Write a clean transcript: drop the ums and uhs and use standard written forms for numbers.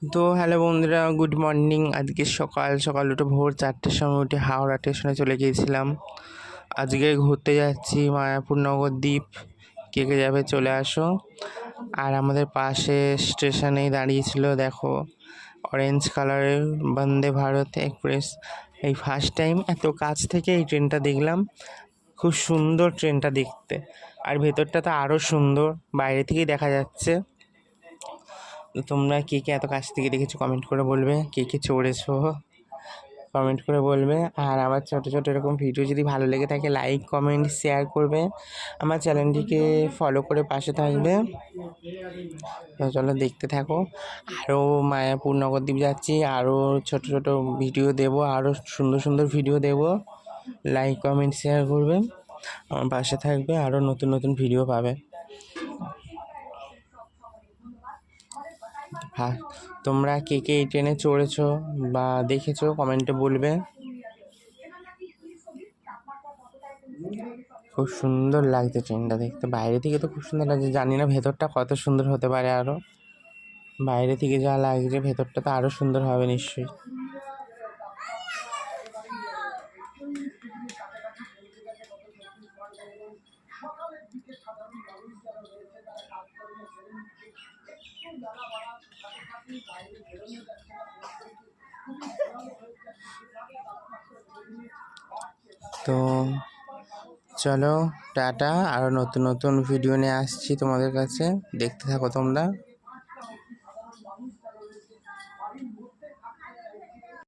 তো হ্যালো বন্ধুরা, good morning. আজকে সকাল সকাল উঠে ভোর 4টের সময় উঠে হাওড়া স্টেশনে চলে গিয়েছিলাম। আজকে ঘুরতে যাচ্ছি মায়াপুর নবদ্বীপ। কে কে যাবে চলে আসো। আর আমাদের পাশে স্টেশনেই দাঁড়িয়েছিল, দেখো, অরেঞ্জ কালারের বন্দে ভারত এক্সপ্রেস। এই ফার্স্ট টাইম এত কাছ থেকে এই ট্রেনটা দেখলাম। খুব সুন্দর ট্রেনটা দেখতে, আর ভেতরটা তো আরও সুন্দর, বাইরে থেকেই দেখা যাচ্ছে। তো তোমরা কে কে এত কাছ থেকে দেখেছো কমেন্ট করে বলবে, কে কে চড়েছো কমেন্ট করে বলবে। আর আমার ছোটো ছোটো এরকম ভিডিও যদি ভালো লেগে থাকে লাইক কমেন্ট শেয়ার করবে, আমার চ্যানেলটিকে ফলো করে পাশে থাকবে। তো চলো দেখতে থাকো। আরও মায়াপুর নবদ্বীপ যাচ্ছি, আরও ছোট ছোট ভিডিও দেবো, আরও সুন্দর সুন্দর ভিডিও দেবো। লাইক কমেন্ট শেয়ার করবে, আমার পাশে থাকবে, আরও নতুন নতুন ভিডিও পাবে। হ্যাঁ, তোমরা কে কে এই ট্রেনে চড়েছো বা দেখেছো কমেন্টে বলবে। খুব সুন্দর লাগছে ট্রেনটা দেখতে, বাইরে থেকে তো খুব সুন্দর লাগছে, জানি না ভেতরটা কত সুন্দর হতে পারে। আরও বাইরে থেকে যা লাগছে ভেতরটা তো আরও সুন্দর হবে নিশ্চয়ই। তো চলো টাটা, আরও নতুন নতুন ভিডিও নিয়ে আসছি তোমাদের কাছে, দেখতে থাকো তোমরা।